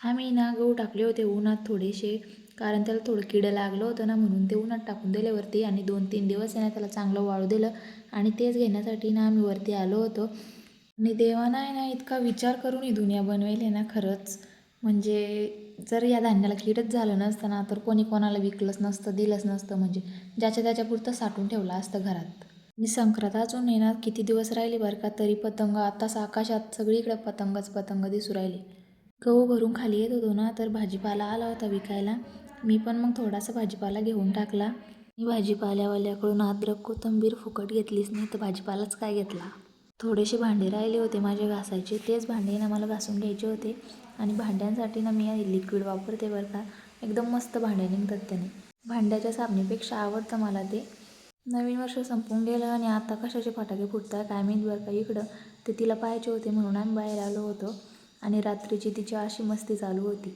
आम्ही ना गहू टाकले होते उन्हात थोडेसे, कारण त्याला थोडं किडं लागलं होतं ना, म्हणून ते उन्हात टाकून दिले वरती. आणि 2-3 दिवस आहे ना त्याला चांगलं वाळू दिलं आणि तेच घेण्यासाठी ना आम्ही वरती आलो होतो. आणि देवानं आहे ना इतका विचार करून ही दुनिया बनवेली ना खरंच. म्हणजे जर या धान्याला कीडच झालं नसतं ना, तर कोणी कोणाला विकलंच नसतं, दिलंच नसतं. म्हणजे ज्याच्या त्याच्यापुरतं साठवून ठेवलं असतं घरात. आणि संक्रांत अजून आहे ना किती दिवस राहिले बरं का, तरी पतंग आताच आकाशात सगळीकडे पतंगच पतंग दिसू राहिले. गहू भरून खाली येत होतो ना, तर भाजीपाला आला होता विकायला. मी पण मग थोडासा भाजीपाला घेऊन टाकला. मी भाजीपाल्यावाल्याकडून अद्रक कोथिंबीर फुकट घेतलीच नाही, तर भाजीपालाच काय घेतला. थोडेसे भांडे राहिले होते माझे घासायचे, तेच भांडे ना मला घासून घ्यायचे होते. आणि भांड्यांसाठी ना मी लिक्विड वापरते बरं का, एकदम मस्त भांडे निघतात त्याने. भांड्याच्या साबणीपेक्षा आवडतं मला ते. नवीन वर्ष संपून गेलं आणि आता कशाचे फटाके फुटताय काय माहीत बरं का. इकडं ते तिला पाहायचे होते म्हणून आम्ही बाहेर आलो होतो आणि रात्रीची तिची अशी मस्ती चालू होती.